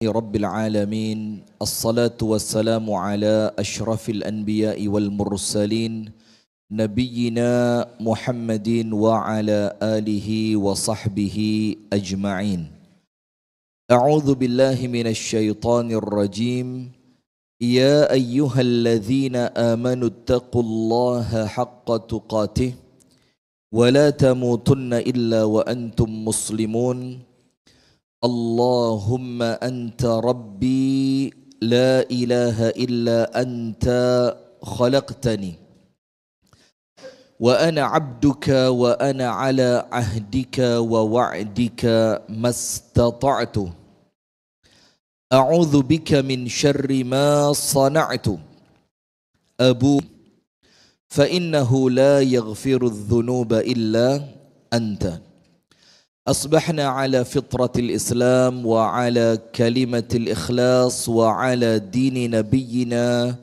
Rabbil alamin. Assalatu wassalamu ala ashrafil anbiya'i wal mursalin nabiyyina Muhammadin wa ala alihi wa sahbihi ajma'in. A'udzu billahi minasy syaithanir rajim. Ya ayyuhalladzina amanu taqullaha haqqa tuqatih wa la tamutunna illa wa antum muslimun. Allahumma anta rabbi la ilaha illa anta khalaqtani wa ana abduka wa ana ala ahdika wa wa'dika mastata'tu a'udzu bika min syarri ma sana'tu abu fa innahu la yaghfiru adh-dhunuba illa anta. أصبحنا على فطرة الإسلام وعلى كلمة الإخلاص وعلى دين نبينا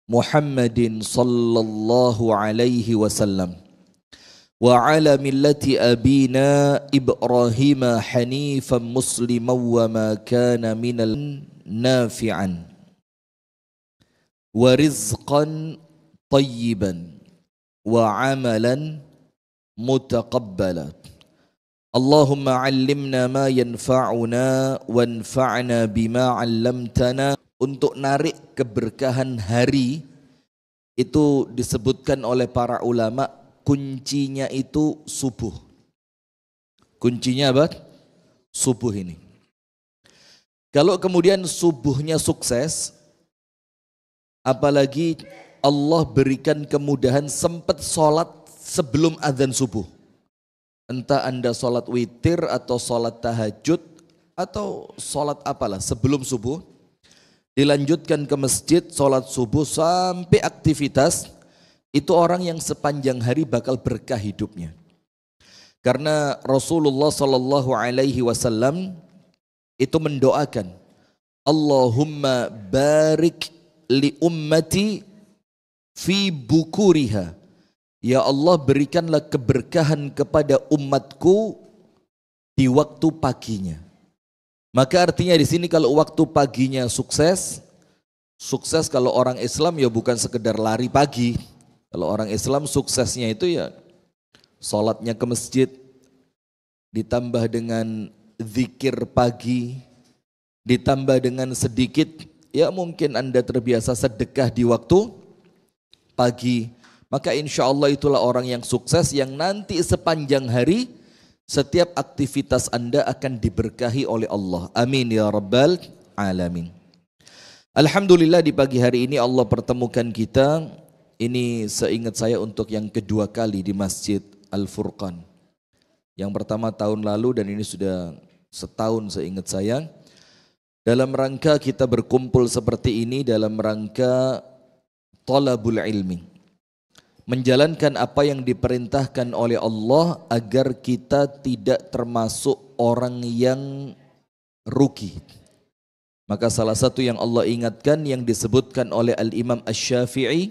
محمد صلى الله عليه وسلم وعلى ملة أبينا إبراهيم حنيفا مسلما وما كان من النافعا ورزقا طيبا وعملا متقبلا. Allahumma 'allimna ma yanfa'una wanfa'na bima 'allamtana. Untuk narik keberkahan hari itu disebutkan oleh para ulama, kuncinya itu subuh. Kuncinya apa? Subuh ini. Kalau kemudian subuhnya sukses, apalagi Allah berikan kemudahan sempat sholat sebelum azan subuh. Entah Anda sholat witir atau sholat tahajud atau sholat apalah sebelum subuh, dilanjutkan ke masjid sholat subuh sampai aktivitas, itu orang yang sepanjang hari bakal berkah hidupnya. Karena Rasulullah Sallallahu Alaihi Wasallam itu mendoakan, Allahumma barik li ummati fi bukuriha. Ya Allah, berikanlah keberkahan kepada umatku di waktu paginya. Maka artinya di sini kalau waktu paginya sukses kalau orang Islam ya bukan sekedar lari pagi. Kalau orang Islam suksesnya itu ya sholatnya ke masjid, ditambah dengan zikir pagi, ditambah dengan sedikit, ya mungkin Anda terbiasa sedekah di waktu pagi. Maka insya Allah itulah orang yang sukses, yang nanti sepanjang hari setiap aktivitas Anda akan diberkahi oleh Allah. Amin ya rabbal alamin. Alhamdulillah di pagi hari ini Allah pertemukan kita. Ini seingat saya untuk yang kedua kali di Masjid Al-Furqan. Yang pertama tahun lalu dan ini sudah setahun seingat saya. Dalam rangka kita berkumpul seperti ini dalam rangka talabul ilmi. Menjalankan apa yang diperintahkan oleh Allah agar kita tidak termasuk orang yang rugi. Maka salah satu yang Allah ingatkan yang disebutkan oleh Al-Imam Asy-Syafi'i,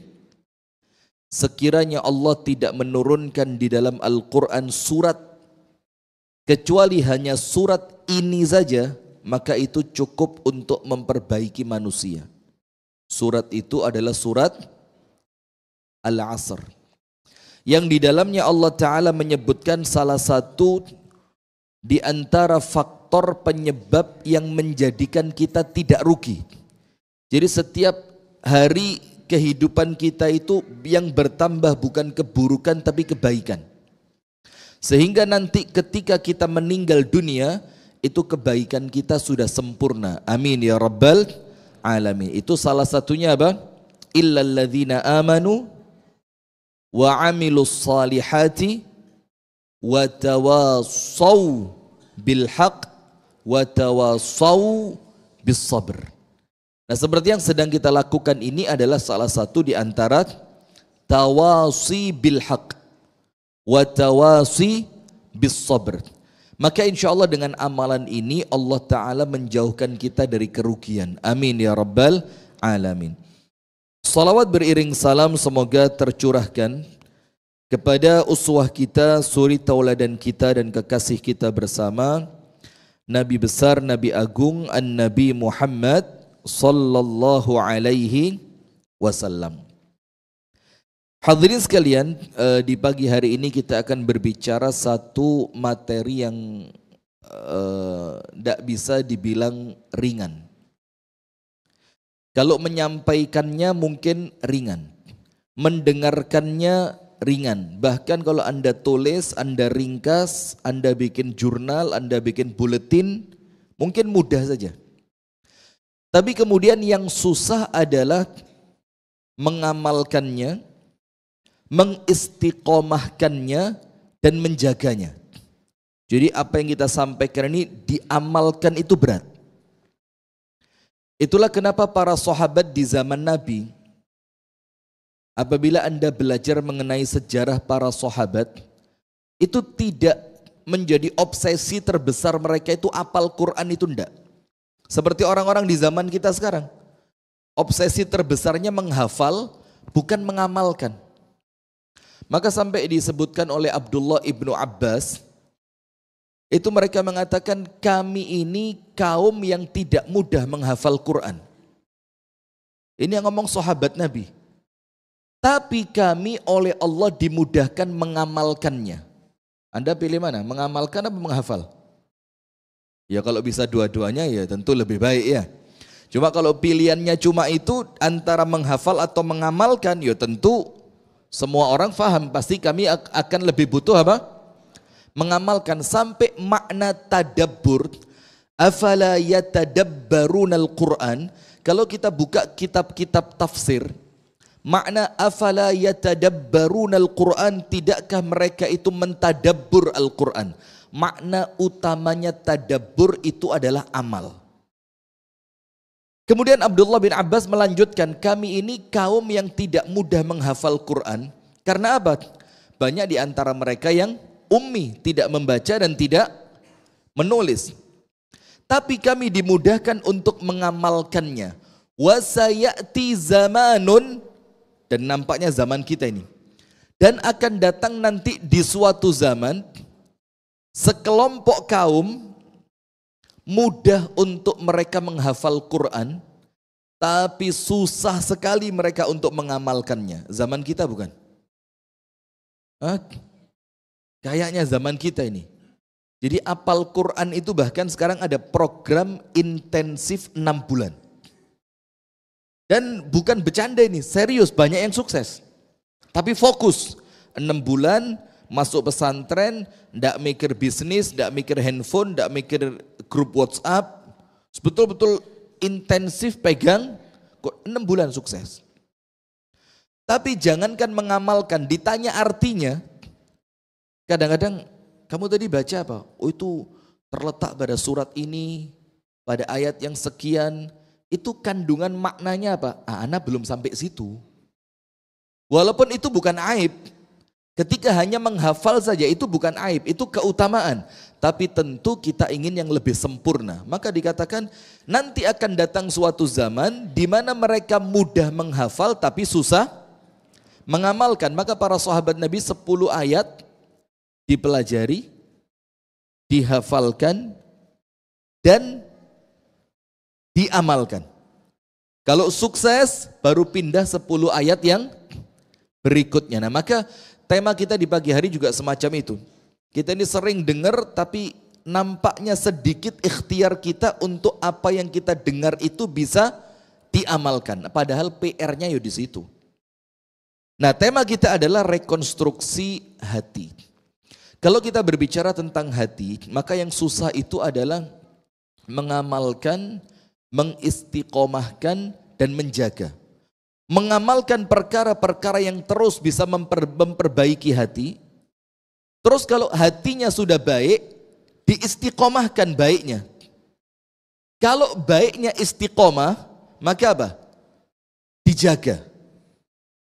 sekiranya Allah tidak menurunkan di dalam Al-Quran surat kecuali hanya surat ini saja, maka itu cukup untuk memperbaiki manusia. Surat itu adalah surat Al-Asr, yang di dalamnya Allah Ta'ala menyebutkan salah satu di antara faktor penyebab yang menjadikan kita tidak rugi. Jadi setiap hari kehidupan kita itu yang bertambah bukan keburukan tapi kebaikan. Sehingga nanti ketika kita meninggal dunia, itu kebaikan kita sudah sempurna. Amin ya rabbal alamin. Itu salah satunya apa? Illal ladzina amanu wa amilus salihati wa tawassaw bil haq wa tawassaw bis sabr. Nah, seperti yang sedang kita lakukan ini adalah salah satu di antara tawasi bil haq wa tawasi bis sabr. Maka insya Allah dengan amalan ini Allah Ta'ala menjauhkan kita dari kerugian. Amin ya rabbal alamin. Salawat beriring salam semoga tercurahkan kepada uswah kita, suri tauladan kita dan kekasih kita bersama Nabi besar, Nabi agung, An-Nabi Muhammad sallallahu alaihi wasallam. Hadirin sekalian, di pagi hari ini kita akan berbicara satu materi yang tidak bisa dibilang ringan. Kalau menyampaikannya mungkin ringan, mendengarkannya ringan. Bahkan kalau Anda tulis, Anda ringkas, Anda bikin jurnal, Anda bikin buletin, mungkin mudah saja. Tapi kemudian yang susah adalah mengamalkannya, mengistiqomahkannya, dan menjaganya. Jadi apa yang kita sampaikan ini diamalkan itu berat. Itulah kenapa para sahabat di zaman Nabi, apabila Anda belajar mengenai sejarah para sahabat, itu tidak menjadi obsesi terbesar mereka itu apal Quran itu enggak. Seperti orang-orang di zaman kita sekarang. Obsesi terbesarnya menghafal, bukan mengamalkan. Maka sampai disebutkan oleh Abdullah ibnu Abbas, itu mereka mengatakan kami ini kaum yang tidak mudah menghafal Quran. Ini yang ngomong sahabat Nabi. Tapi kami oleh Allah dimudahkan mengamalkannya. Anda pilih mana? Mengamalkan atau menghafal? Ya kalau bisa dua-duanya ya tentu lebih baik ya. Cuma kalau pilihannya cuma itu antara menghafal atau mengamalkan, ya tentu semua orang paham. Pasti kami akan lebih butuh apa? Mengamalkan. Sampai makna tadabbur, afala yatadabbarunal Quran. Kalau kita buka kitab-kitab tafsir, makna afala yatadabbarunal Quran, tidakkah mereka itu mentadabbur Al-Quran? Makna utamanya tadabbur itu adalah amal. Kemudian Abdullah bin Abbas melanjutkan, kami ini kaum yang tidak mudah menghafal Quran. Karena apa? Banyak di antara mereka yang ummi, tidak membaca dan tidak menulis. Tapi kami dimudahkan untuk mengamalkannya. Wa sayati zamanun, dan nampaknya zaman kita ini. Dan akan datang nanti di suatu zaman, sekelompok kaum mudah untuk mereka menghafal Quran, tapi susah sekali mereka untuk mengamalkannya. Zaman kita bukan? Kayaknya zaman kita ini. Jadi apal Quran itu bahkan sekarang ada program intensif 6 bulan. Dan bukan bercanda ini, serius, banyak yang sukses. Tapi fokus, 6 bulan masuk pesantren, ndak mikir bisnis, ndak mikir handphone, ndak mikir grup WhatsApp. Betul-betul intensif pegang, 6 bulan sukses. Tapi jangankan mengamalkan, ditanya artinya, kadang-kadang kamu tadi baca apa? Oh itu terletak pada surat ini, pada ayat yang sekian. Itu kandungan maknanya apa? Anak belum sampai situ. Walaupun itu bukan aib. Ketika hanya menghafal saja itu bukan aib, itu keutamaan. Tapi tentu kita ingin yang lebih sempurna. Maka dikatakan nanti akan datang suatu zaman di mana mereka mudah menghafal tapi susah mengamalkan. Maka para sahabat Nabi 10 ayat dipelajari, dihafalkan, dan diamalkan. Kalau sukses baru pindah 10 ayat yang berikutnya. Nah maka tema kita di pagi hari juga semacam itu. Kita ini sering dengar tapi nampaknya sedikit ikhtiar kita untuk apa yang kita dengar itu bisa diamalkan. Padahal PR-nya ya di situ. Nah tema kita adalah rekonstruksi hati. Kalau kita berbicara tentang hati, maka yang susah itu adalah mengamalkan, mengistiqomahkan, dan menjaga. Mengamalkan perkara-perkara yang terus bisa memperbaiki hati. Terus kalau hatinya sudah baik, diistiqomahkan baiknya. Kalau baiknya istiqomah, maka apa? Dijaga.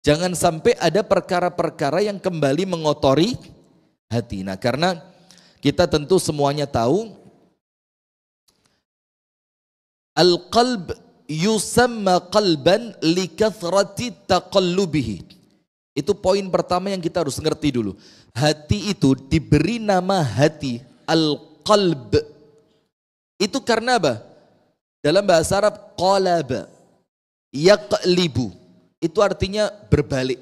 Jangan sampai ada perkara-perkara yang kembali mengotori hati. Nah karena kita tentu semuanya tahu al-qalb yusamma qalban likathrati taqallubihi. Itu poin pertama yang kita harus ngerti dulu. Hati itu diberi nama hati al-qalb Itu karena apa? Dalam bahasa Arab qalaba, yaqlibu, itu artinya berbalik.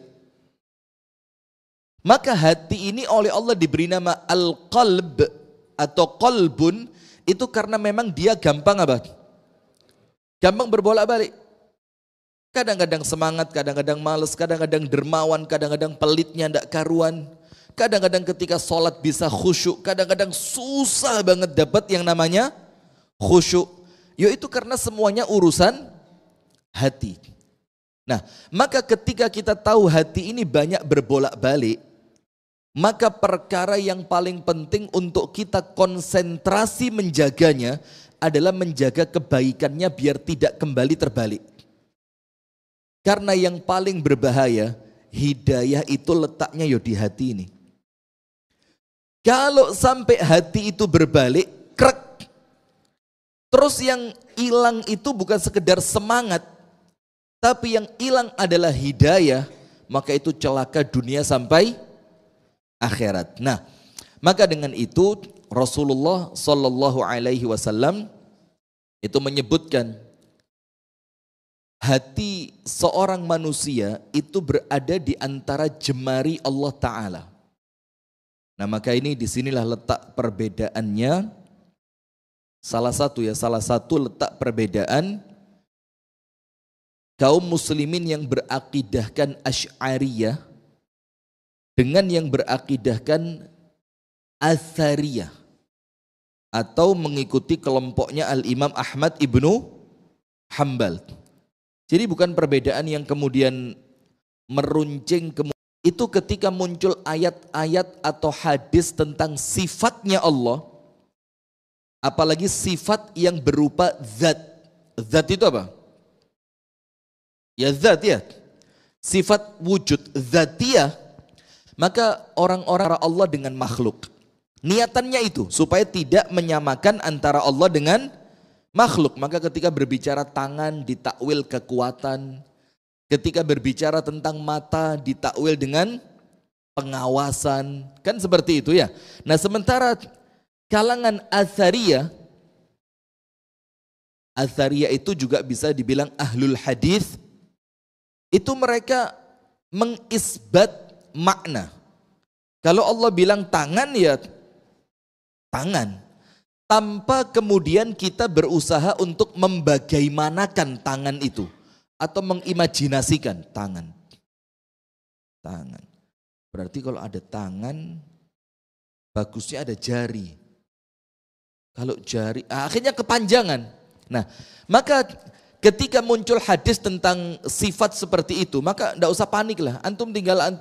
Maka hati ini oleh Allah diberi nama al-qalb atau qalbun, itu karena memang dia gampang apa? Gampang berbolak-balik. Kadang-kadang semangat, kadang-kadang malas, kadang-kadang dermawan, kadang-kadang pelitnya ndak karuan. Kadang-kadang ketika sholat bisa khusyuk, kadang-kadang susah banget dapat yang namanya khusyuk. Yaitu karena semuanya urusan hati. Nah, maka ketika kita tahu hati ini banyak berbolak-balik, maka perkara yang paling penting untuk kita konsentrasi menjaganya adalah menjaga kebaikannya biar tidak kembali terbalik. Karena yang paling berbahaya, hidayah itu letaknya ya di hati ini. Kalau sampai hati itu berbalik, krek. Terus yang hilang itu bukan sekedar semangat, tapi yang hilang adalah hidayah, maka itu celaka dunia sampai akhirat. Nah, maka dengan itu Rasulullah Sallallahu Alaihi Wasallam itu menyebutkan hati seorang manusia itu berada di antara jemari Allah Ta'ala. Nah, maka ini disinilah letak perbedaannya. Salah satu letak perbedaan kaum muslimin yang berakidahkan Asy'ariyah dengan yang berakidahkan Atsariyah atau mengikuti kelompoknya Al-Imam Ahmad ibnu Hambal. Jadi bukan perbedaan yang kemudian meruncing, itu ketika muncul ayat-ayat atau hadis tentang sifatnya Allah, apalagi sifat yang berupa zat. Zat itu apa? Ya zat ya. Sifat wujud zatiyah. Maka orang-orang Allah dengan makhluk. Niatannya itu supaya tidak menyamakan antara Allah dengan makhluk. Maka ketika berbicara tangan ditakwil kekuatan. Ketika berbicara tentang mata ditakwil dengan pengawasan. Kan seperti itu ya. Nah, sementara kalangan Atsariyah itu juga bisa dibilang ahlul hadis. Itu mereka mengisbat makna. Kalau Allah bilang tangan ya tangan. Tanpa kemudian kita berusaha untuk membagaimanakan tangan itu. Atau mengimajinasikan tangan. Tangan. Berarti kalau ada tangan, bagusnya ada jari. Kalau jari, akhirnya kepanjangan. Nah, maka ketika muncul hadis tentang sifat seperti itu, maka tidak usah panik lah. Antum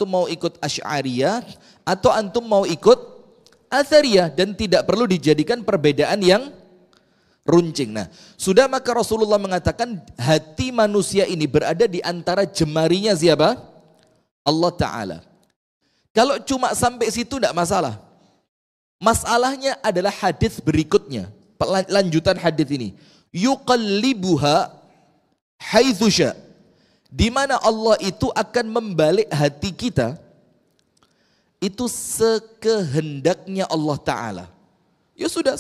mau ikut Asy'ariyah atau antum mau ikut Atsariyah, dan tidak perlu dijadikan perbedaan yang runcing. Nah, sudah maka Rasulullah mengatakan hati manusia ini berada di antara jemarinya siapa? Allah Ta'ala. Kalau cuma sampai situ tidak masalah. Masalahnya adalah hadis berikutnya. Lanjutan hadis ini. Yuqallibuha haitsu sya. Di mana Allah itu akan membalik hati kita itu sekehendaknya Allah Ta'ala. Ya sudah,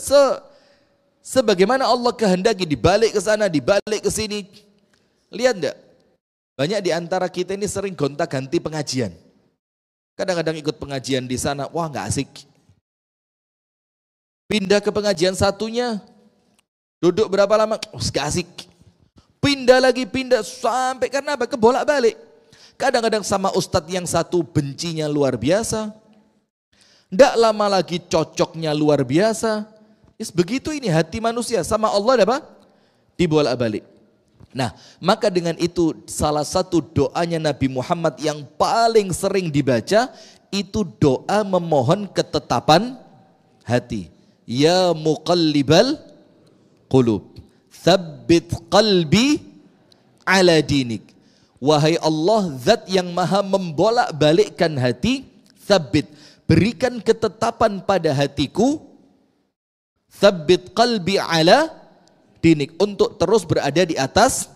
sebagaimana Allah kehendaki, dibalik ke sana, dibalik ke sini. Lihat enggak? Banyak di antara kita ini sering gonta-ganti pengajian. Kadang-kadang ikut pengajian di sana, wah enggak asik. Pindah ke pengajian satunya, duduk berapa lama, enggak asik. Pindah lagi, pindah sampai karena apa? Kebolak-balik. Kadang-kadang sama ustadz yang satu bencinya luar biasa. Enggak lama lagi cocoknya luar biasa. Begitu ini hati manusia sama Allah apa? Dibolak-balik. Nah, maka dengan itu salah satu doanya Nabi Muhammad yang paling sering dibaca itu doa memohon ketetapan hati. Ya muqallibal qulub, tsabbit qalbi ala dinik. Wahai Allah, zat yang maha membolak-balikkan hati, tsabbit, berikan ketetapan pada hatiku. Tsabbit qalbi ala dinik, untuk terus berada di atas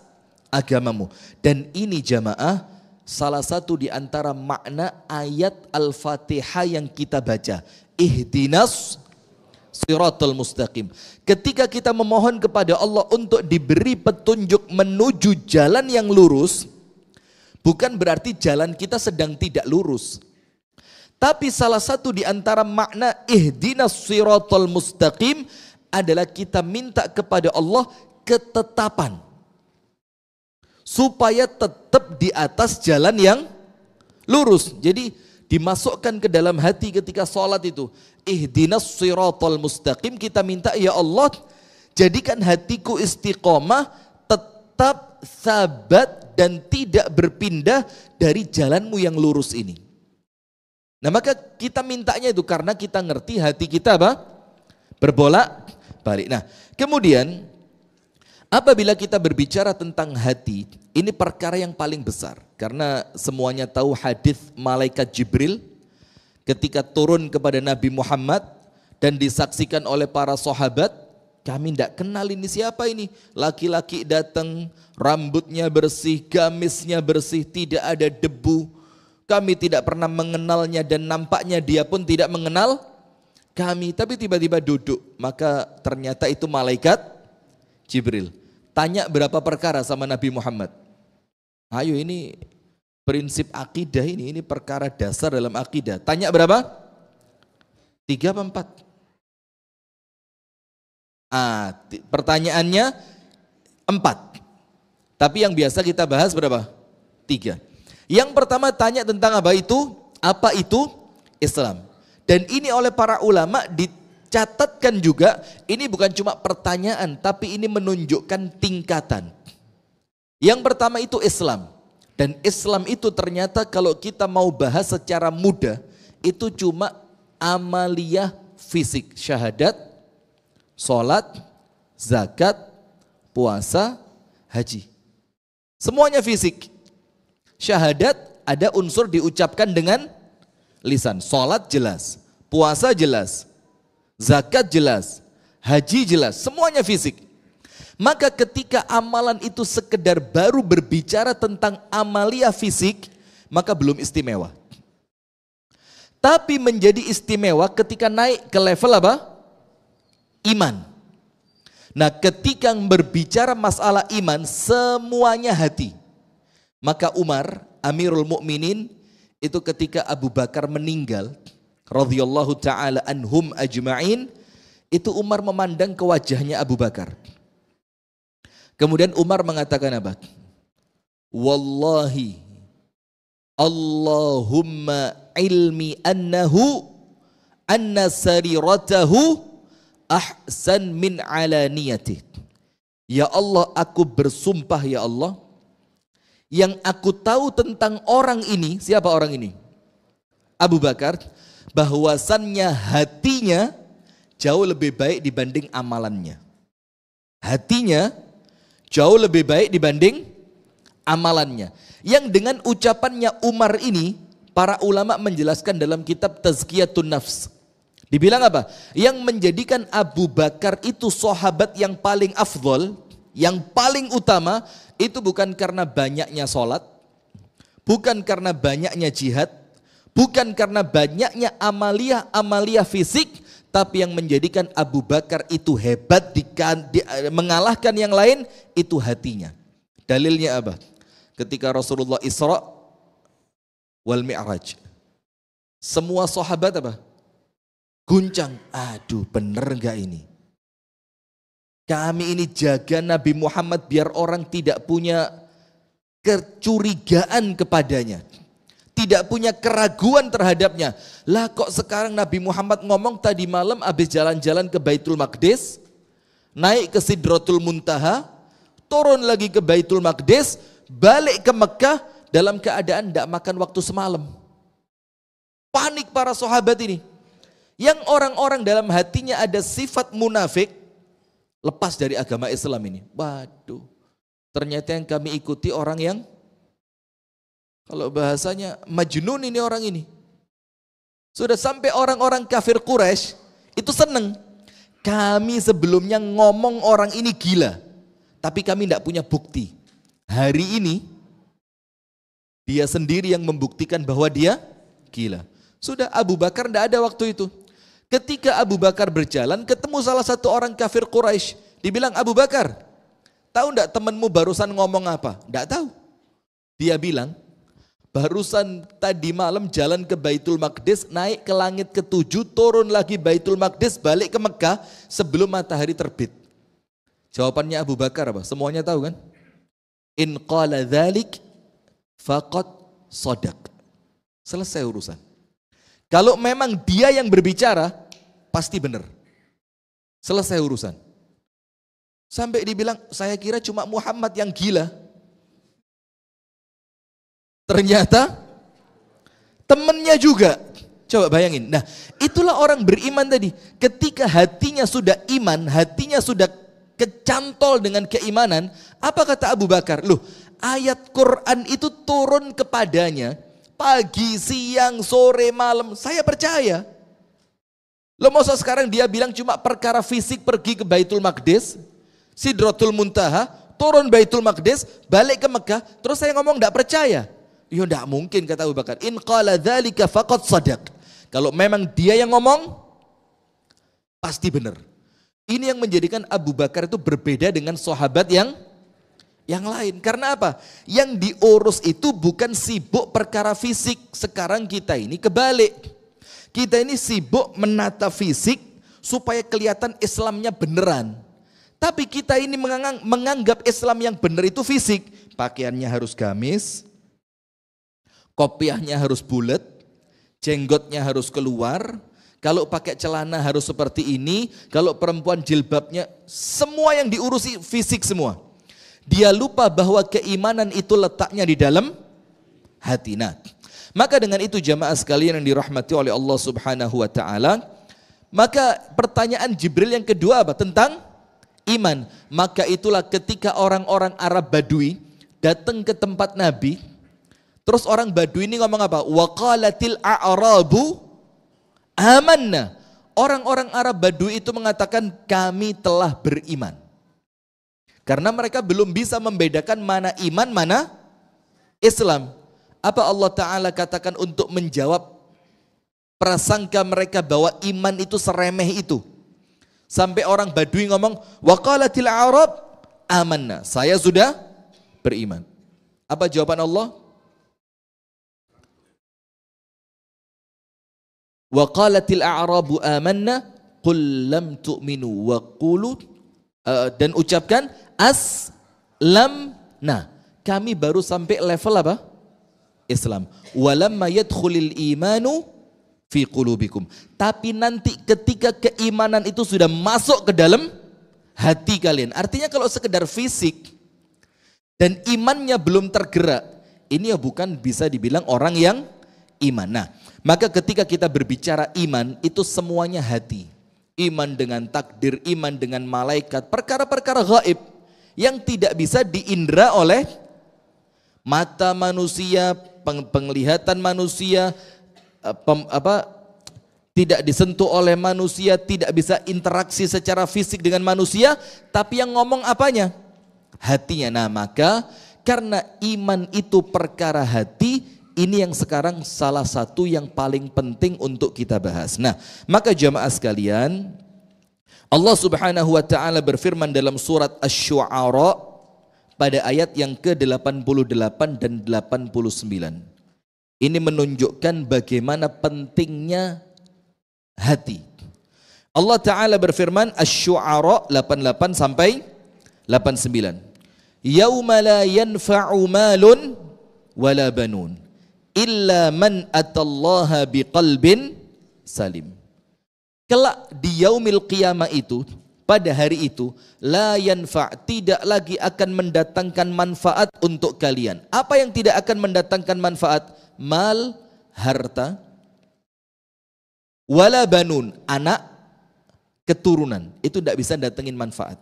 agamamu. Dan ini jamaah salah satu di antara makna ayat Al-Fatihah yang kita baca. Ihdinas siratal mustaqim. Ketika kita memohon kepada Allah untuk diberi petunjuk menuju jalan yang lurus, bukan berarti jalan kita sedang tidak lurus. Tapi salah satu di antara makna ihdinas siratal mustaqim adalah kita minta kepada Allah ketetapan. Supaya tetap di atas jalan yang lurus. Jadi dimasukkan ke dalam hati ketika sholat itu. Ihdinas siratal mustaqim, kita minta ya Allah jadikan hatiku istiqomah, tetap sabat dan tidak berpindah dari jalanmu yang lurus ini. Nah maka kita mintanya itu karena kita ngerti hati kita apa? Berbolak balik. Nah kemudian apabila kita berbicara tentang hati, ini perkara yang paling besar. Karena semuanya tahu hadis malaikat Jibril ketika turun kepada Nabi Muhammad dan disaksikan oleh para sahabat, kami tidak kenal ini siapa ini. Laki-laki datang, rambutnya bersih, gamisnya bersih, tidak ada debu. Kami tidak pernah mengenalnya dan nampaknya dia pun tidak mengenal kami. Tapi tiba-tiba duduk, maka ternyata itu malaikat Jibril. Tanya berapa perkara sama Nabi Muhammad. Ayo ini prinsip akidah ini perkara dasar dalam akidah. Tanya berapa? 3 apa 4? Pertanyaannya 4. Tapi yang biasa kita bahas berapa? 3. Yang pertama tanya tentang apa itu? Apa itu Islam? Dan ini oleh para ulama dicatatkan juga, ini bukan cuma pertanyaan, tapi ini menunjukkan tingkatan. Yang pertama itu Islam. Dan Islam itu ternyata kalau kita mau bahas secara mudah, itu cuma amaliyah fisik. Syahadat, sholat, zakat, puasa, haji. Semuanya fisik. Syahadat ada unsur diucapkan dengan lisan. Sholat jelas, puasa jelas, zakat jelas, haji jelas, semuanya fisik. Maka ketika amalan itu sekedar baru berbicara tentang amalia fisik, maka belum istimewa. Tapi menjadi istimewa ketika naik ke level apa? Iman. Nah ketika berbicara masalah iman, semuanya hati. Maka Umar, Amirul Mukminin, itu ketika Abu Bakar meninggal, radhiyallahu ta'ala anhum ajma'in, itu Umar memandang ke wajahnya Abu Bakar. Kemudian Umar mengatakan apa? Wallahi Allahumma ilmi anna sariratahu ahsan min alaniyatih. Ya Allah, aku bersumpah ya Allah, yang aku tahu tentang orang ini, siapa orang ini? Abu Bakar, bahwasannya hatinya jauh lebih baik dibanding amalannya. Hatinya jauh lebih baik dibanding amalannya. Yang dengan ucapannya Umar ini, para ulama menjelaskan dalam kitab Tazkiyatun Nafs. Dibilang apa? Yang menjadikan Abu Bakar itu sahabat yang paling afdol, yang paling utama, itu bukan karena banyaknya sholat, bukan karena banyaknya jihad, bukan karena banyaknya amalia fisik, tapi yang menjadikan Abu Bakar itu hebat mengalahkan yang lain, itu hatinya. Dalilnya apa? Ketika Rasulullah Isra wal Mi'raj, semua sahabat apa? Guncang, aduh bener gak ini? Kami ini jaga Nabi Muhammad biar orang tidak punya kecurigaan kepadanya, tidak punya keraguan terhadapnya. Lah kok sekarang Nabi Muhammad ngomong tadi malam habis jalan-jalan ke Baitul Maqdis, naik ke Sidratul Muntaha, turun lagi ke Baitul Maqdis, balik ke Mekah dalam keadaan tidak makan waktu semalam. Panik para sahabat ini. Yang orang-orang dalam hatinya ada sifat munafik, lepas dari agama Islam ini. Waduh, ternyata yang kami ikuti orang yang, kalau bahasanya majnun ini orang ini. Sudah sampai orang-orang kafir Quraisy itu seneng. Kami sebelumnya ngomong orang ini gila, tapi kami tidak punya bukti. Hari ini dia sendiri yang membuktikan bahwa dia gila. Sudah, Abu Bakar tidak ada waktu itu. Ketika Abu Bakar berjalan, ketemu salah satu orang kafir Quraisy. Dibilang, Abu Bakar, tahu enggak temanmu barusan ngomong apa? Enggak tahu. Dia bilang, barusan tadi malam jalan ke Baitul Maqdis, naik ke langit ke-7, turun lagi Baitul Maqdis, balik ke Mekah sebelum matahari terbit. Jawabannya Abu Bakar apa? Semuanya tahu kan? In qala dzalik faqad shadaq. Selesai urusan. Kalau memang dia yang berbicara, pasti benar. Selesai urusan. Sampai dibilang, saya kira cuma Muhammad yang gila. Ternyata temannya juga. Coba bayangin. Nah, itulah orang beriman tadi. Ketika hatinya sudah iman, hatinya sudah kecantol dengan keimanan, apa kata Abu Bakar? Loh, ayat Quran itu turun kepadanya pagi, siang, sore, malam. Saya percaya. Loh, masa sekarang dia bilang cuma perkara fisik pergi ke Baitul Maqdis, Sidratul Muntaha, turun Baitul Maqdis, balik ke Mekah, terus saya ngomong enggak percaya. Ya enggak mungkin, kata Abu Bakar. In qala dzalika faqad shadaq. Kalau memang dia yang ngomong, pasti benar. Ini yang menjadikan Abu Bakar itu berbeda dengan sahabat yang lain. Karena apa? Yang diurus itu bukan sibuk perkara fisik. Sekarang kita ini kebalik. Kita ini sibuk menata fisik supaya kelihatan Islamnya beneran. Tapi kita ini menganggap Islam yang benar itu fisik. Pakaiannya harus gamis, kopiahnya harus bulat, jenggotnya harus keluar. Kalau pakai celana harus seperti ini, kalau perempuan jilbabnya, semua yang diurusi fisik semua. Dia lupa bahwa keimanan itu letaknya di dalam hati. Nah, maka dengan itu jamaah sekalian yang dirahmati oleh Allah Subhanahu wa taala, maka pertanyaan Jibril yang kedua apa? Tentang iman. Maka itulah ketika orang-orang Arab Badui datang ke tempat Nabi, terus orang Badui ini ngomong apa? Wa qalatil a'rabu amanna. Orang-orang Arab Badui itu mengatakan kami telah beriman. Karena mereka belum bisa membedakan mana iman, mana Islam. Apa Allah Ta'ala katakan untuk menjawab prasangka mereka bahwa iman itu seremeh itu? Sampai orang Badui ngomong, wa qalatil a'rab amanna. Saya sudah beriman. Apa jawaban Allah? Wa qalatil a'rabu amanna qul lam tu'minu wa qulu, dan ucapkan aslamna. Kami baru sampai level apa? Islam. Walamma yadkhulil imanu fi qulubikum. Tapi nanti ketika keimanan itu sudah masuk ke dalam hati kalian. Artinya kalau sekedar fisik dan imannya belum tergerak, ini ya bukan bisa dibilang orang yang iman. Nah, maka ketika kita berbicara iman, itu semuanya hati. Iman dengan takdir, iman dengan malaikat, perkara-perkara gaib yang tidak bisa diindra oleh mata manusia, penglihatan manusia, tidak disentuh oleh manusia, tidak bisa interaksi secara fisik dengan manusia, tapi yang ngomong apanya? Hatinya. Nah, maka karena iman itu perkara hati, ini yang sekarang salah satu yang paling penting untuk kita bahas. Nah, maka jamaah sekalian, Allah Subhanahu wa taala berfirman dalam surat Asy-Syu'ara pada ayat yang ke-88 dan 89. Ini menunjukkan bagaimana pentingnya hati. Allah Ta'ala berfirman, Asy-Syu'ara 88 sampai 89. Yauma la yanfa'u malun wala banun illa man atallaha biqalbin salim. Kelak di yaumil qiyamah itu, pada hari itu, la yanfa', tidak lagi akan mendatangkan manfaat untuk kalian. Apa yang tidak akan mendatangkan manfaat? Mal, harta, wala banun, anak, keturunan. Itu tidak bisa datangin manfaat.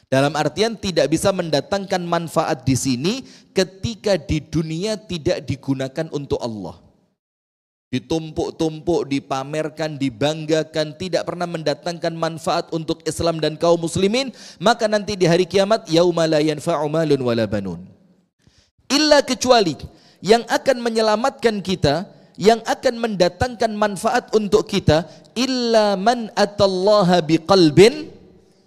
Dalam artian tidak bisa mendatangkan manfaat di sini ketika di dunia tidak digunakan untuk Allah. Ditumpuk-tumpuk, dipamerkan, dibanggakan, tidak pernah mendatangkan manfaat untuk Islam dan kaum muslimin, maka nanti di hari kiamat yauma la yanfa'u malun wala banun. Illa, kecuali yang akan menyelamatkan kita yang akan mendatangkan manfaat untuk kita illa man atallaha biqalbin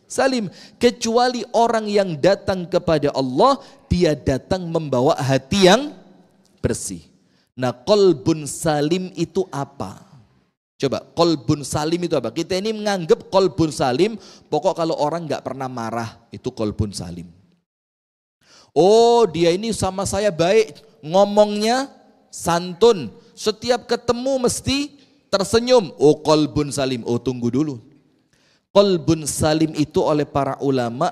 salim, kecuali orang yang datang kepada Allah dia datang membawa hati yang bersih. Nah, qalbun salim itu apa? Coba, qalbun salim itu apa? Kita ini menganggap qalbun salim, pokok kalau orang nggak pernah marah, itu qalbun salim. Oh, dia ini sama saya baik, ngomongnya santun, setiap ketemu mesti tersenyum. Oh, qalbun salim. Oh, tunggu dulu. Qalbun salim itu oleh para ulama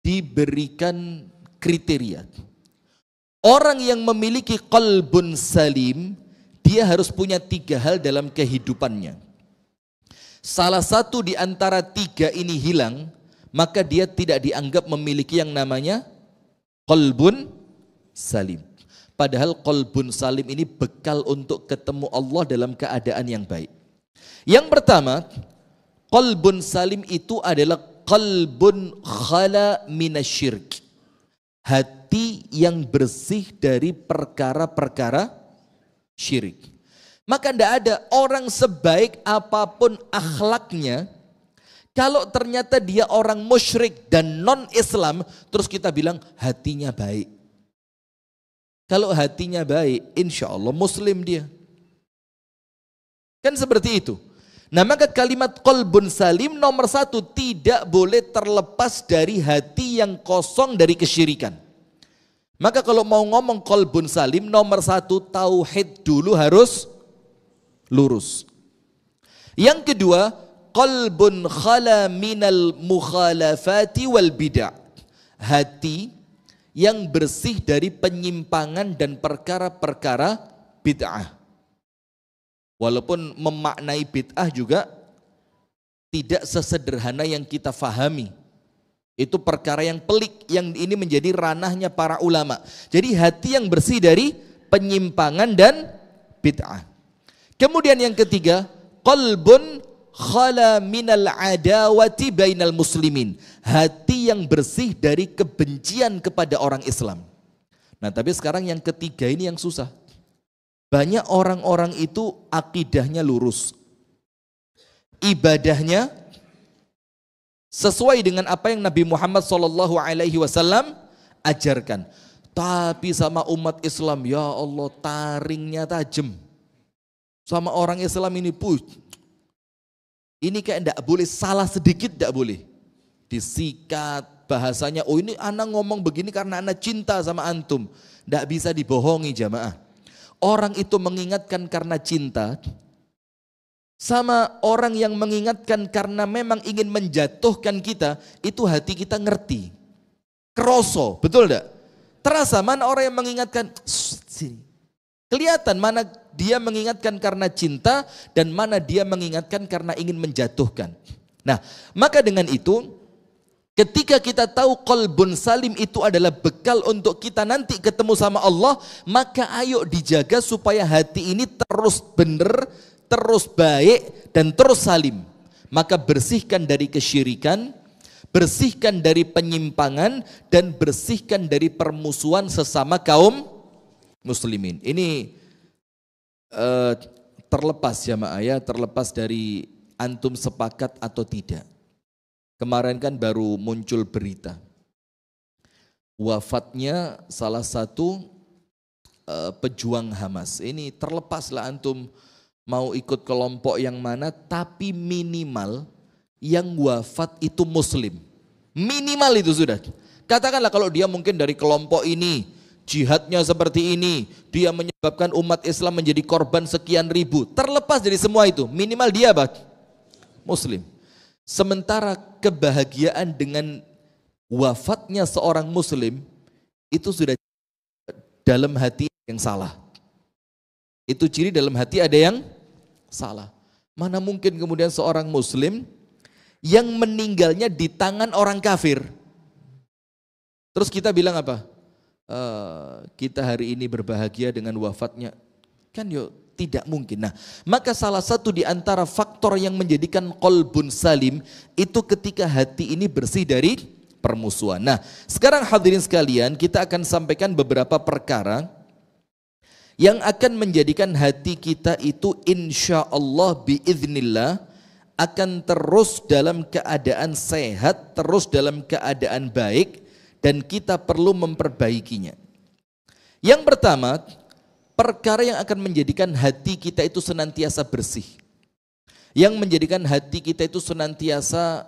diberikan kriteria. Orang yang memiliki qalbun salim, dia harus punya 3 hal dalam kehidupannya. Salah satu di antara 3 ini hilang, maka dia tidak dianggap memiliki yang namanya qalbun salim. Padahal qalbun salim ini bekal untuk ketemu Allah dalam keadaan yang baik. Yang pertama, qalbun salim itu adalah qalbun khala minasyirk. Hati yang bersih dari perkara-perkara syirik. Maka tidak ada orang sebaik apapun akhlaknya, kalau ternyata dia orang musyrik dan non-Islam, terus kita bilang hatinya baik. Kalau hatinya baik, insya Allah muslim dia. Kan seperti itu. Nah, maka kalimat qalbun salim nomor 1 tidak boleh terlepas dari hati yang kosong dari kesyirikan. Maka kalau mau ngomong qalbun salim nomor 1 tauhid dulu harus lurus. Yang kedua, qalbun khala minal mukhalafati wal bid'ah. Hati yang bersih dari penyimpangan dan perkara-perkara bid'ah. Walaupun memaknai bid'ah juga tidak sesederhana yang kita fahami. Itu perkara yang pelik, yang ini menjadi ranahnya para ulama. Jadi hati yang bersih dari penyimpangan dan bid'ah. Kemudian yang ketiga, qalbun khala minal adawati bainal muslimin. Hati yang bersih dari kebencian kepada orang Islam. Nah, tapi sekarang yang ketiga ini yang susah. Banyak orang-orang itu akidahnya lurus, ibadahnya sesuai dengan apa yang Nabi Muhammad SAW ajarkan. Tapi sama umat Islam, ya Allah, taringnya tajam. Sama orang Islam ini ini kayak tidak boleh, salah sedikit tidak boleh. Disikat bahasanya, oh ini anak ngomong begini karena anak cinta sama antum. Tidak bisa dibohongi jamaah. Orang itu mengingatkan karena cinta, sama orang yang mengingatkan karena memang ingin menjatuhkan kita, itu hati kita ngerti. Keroso, betul enggak? Terasa mana orang yang mengingatkan, kelihatan mana dia mengingatkan karena cinta dan mana dia mengingatkan karena ingin menjatuhkan. Nah, maka dengan itu, ketika kita tahu qalbun salim itu adalah bekal untuk kita nanti ketemu sama Allah, maka ayo dijaga supaya hati ini terus benar, terus baik, dan terus salim. Maka bersihkan dari kesyirikan, bersihkan dari penyimpangan, dan bersihkan dari permusuhan sesama kaum muslimin. Ini terlepas jamaah ya, terlepas dari antum sepakat atau tidak. Kemarin kan baru muncul berita wafatnya salah satu pejuang Hamas. Ini terlepaslah antum mau ikut kelompok yang mana, tapi minimal yang wafat itu muslim. Minimal itu sudah. Katakanlah kalau dia mungkin dari kelompok ini, jihadnya seperti ini, dia menyebabkan umat Islam menjadi korban sekian ribu. Terlepas dari semua itu, minimal dia muslim. Sementara kebahagiaan dengan wafatnya seorang muslim itu sudah dalam hati yang salah. Itu ciri dalam hati ada yang salah. Mana mungkin kemudian seorang muslim yang meninggalnya di tangan orang kafir. Terus kita bilang apa? Kita hari ini berbahagia dengan wafatnya. Kan yuk tidak mungkin. Nah, maka salah satu di antara faktor yang menjadikan qalbun salim itu ketika hati ini bersih dari permusuhan. Nah, sekarang hadirin sekalian, kita akan sampaikan beberapa perkara yang akan menjadikan hati kita itu insya Allah biiznillah akan terus dalam keadaan sehat, terus dalam keadaan baik, dan kita perlu memperbaikinya. Yang pertama, perkara yang akan menjadikan hati kita itu senantiasa bersih, yang menjadikan hati kita itu senantiasa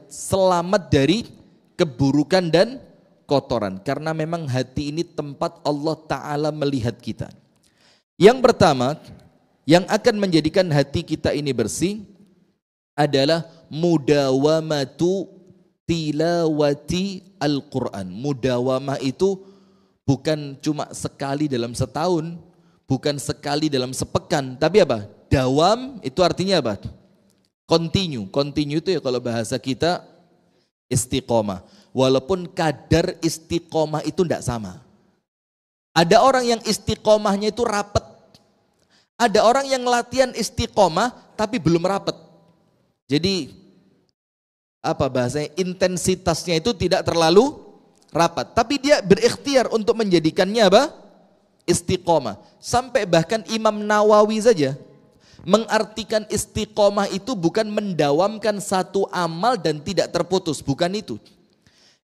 selamat dari keburukan dan kotoran, karena memang hati ini tempat Allah Ta'ala melihat kita. Yang pertama yang akan menjadikan hati kita ini bersih adalah mudawamatu tilawati Al-Quran. Mudawamah itu bukan cuma sekali dalam setahun, bukan sekali dalam sepekan, tapi apa? Dawam itu artinya apa? Continue. Continue itu ya kalau bahasa kita istiqomah. Walaupun kadar istiqomah itu tidak sama. Ada orang yang istiqomahnya itu rapet. Ada orang yang latihan istiqomah tapi belum rapet. Jadi bahasanya, intensitasnya itu tidak terlalu rapat. Tapi dia berikhtiar untuk menjadikannya istiqomah. Sampai bahkan Imam Nawawi saja mengartikan istiqomah itu bukan mendawamkan satu amal dan tidak terputus. Bukan itu.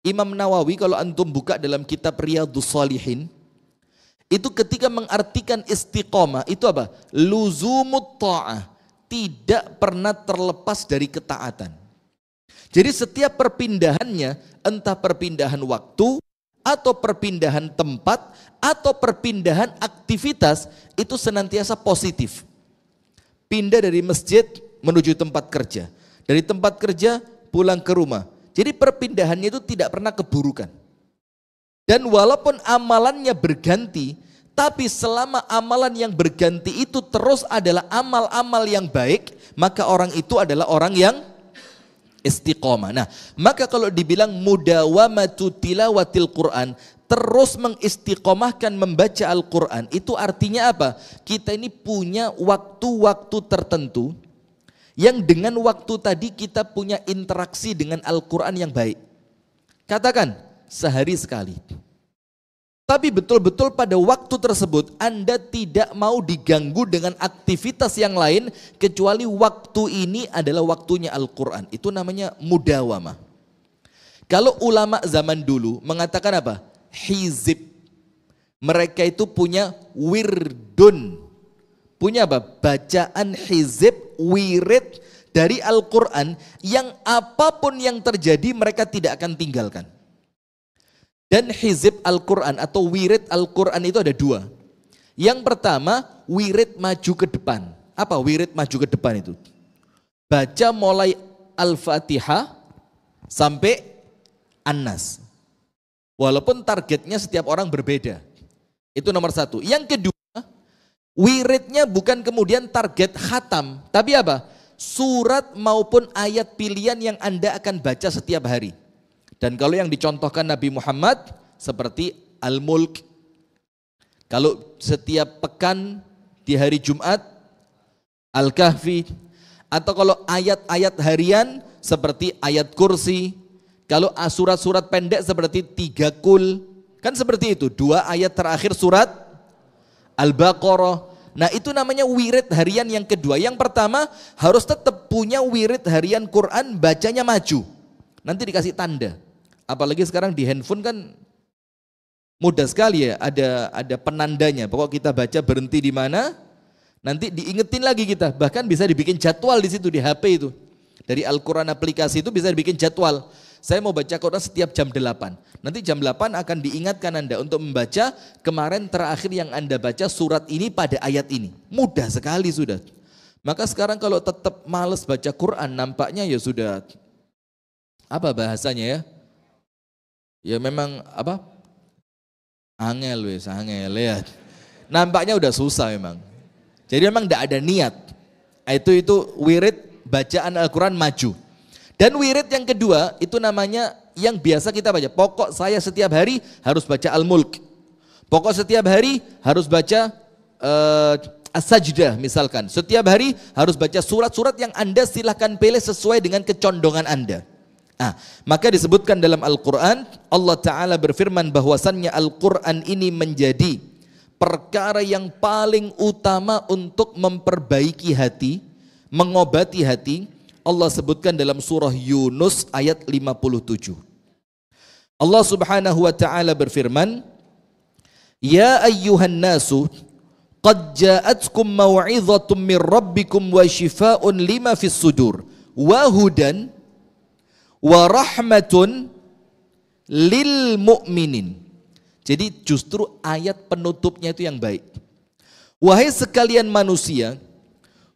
Imam Nawawi kalau antum buka dalam kitab Riyadhus Shalihin, itu ketika mengartikan istiqomah itu apa? Luzumut ta'ah, tidak pernah terlepas dari ketaatan. Jadi setiap perpindahannya, entah perpindahan waktu atau perpindahan tempat atau perpindahan aktivitas, itu senantiasa positif. Pindah dari masjid menuju tempat kerja, dari tempat kerja pulang ke rumah. Jadi perpindahannya itu tidak pernah keburukan. Dan walaupun amalannya berganti, tapi selama amalan yang berganti itu terus adalah amal-amal yang baik, maka orang itu adalah orang yang istiqomah. Nah, maka kalau dibilang mudawamatu tilawatil Quran, terus mengistiqomahkan membaca Al-Quran, itu artinya apa? Kita ini punya waktu-waktu tertentu yang dengan waktu tadi kita punya interaksi dengan Al-Quran yang baik. Katakan sehari sekali. Tapi betul-betul pada waktu tersebut Anda tidak mau diganggu dengan aktivitas yang lain kecuali waktu ini adalah waktunya Al-Quran. Itu namanya mudawamah. Kalau ulama zaman dulu mengatakan apa? Hizib. Mereka itu punya wirdun. Punya apa? Bacaan hizib, wirid dari Al-Quran yang apapun yang terjadi mereka tidak akan tinggalkan. Dan hizib Al-Quran atau wirid Al-Quran itu ada dua. Yang pertama, wirid maju ke depan. Apa wirid maju ke depan itu? Baca mulai Al-Fatihah sampai An-Nas. Walaupun targetnya setiap orang berbeda. Itu nomor satu. Yang kedua, wiridnya bukan kemudian target khatam, tapi apa? Surat maupun ayat pilihan yang Anda akan baca setiap hari. Dan kalau yang dicontohkan Nabi Muhammad seperti Al-Mulk. Kalau setiap pekan di hari Jumat Al-Kahfi. Atau kalau ayat-ayat harian seperti ayat kursi. Kalau surat-surat pendek seperti 3 kul. Kan seperti itu, 2 ayat terakhir surat Al-Baqarah. Nah itu namanya wirid harian yang kedua. Yang pertama harus tetap punya wirid harian Quran, bacanya maju. Nanti dikasih tanda. Apalagi sekarang di handphone kan mudah sekali ya, ada penandanya. Pokok kita baca berhenti di mana, nanti diingetin lagi kita. Bahkan bisa dibikin jadwal di situ di HP itu. Dari Al-Quran aplikasi itu bisa dibikin jadwal. Saya mau baca Quran setiap jam 8. Nanti jam 8 akan diingatkan Anda untuk membaca kemarin terakhir yang Anda baca surat ini pada ayat ini. Mudah sekali sudah. Maka sekarang kalau tetap males baca Quran, nampaknya ya sudah, apa bahasanya ya? Ya memang apa? Angel ya. Nampaknya udah susah memang. Jadi memang tidak ada niat. Itu wirid bacaan Al-Quran maju. Dan wirid yang kedua itu namanya yang biasa kita baca. Pokok saya setiap hari harus baca Al-Mulk. Pokok setiap hari harus baca As-Sajdah misalkan. Setiap hari harus baca surat-surat yang Anda silahkan pilih sesuai dengan kecondongan Anda. Maka disebutkan dalam Al-Quran, Allah Ta'ala berfirman bahwasannya Al-Quran ini menjadi perkara yang paling utama untuk memperbaiki hati, mengobati hati, Allah sebutkan dalam surah Yunus ayat 57. Allah Subhanahu wa taala berfirman, "Ya ayyuhan nasu, qad ja'atkum mau'izatun min rabbikum wa shifaa'un lima fis sudur wa hudan wa rahmatun lil mu'minin." Jadi justru ayat penutupnya itu yang baik. Wahai sekalian manusia,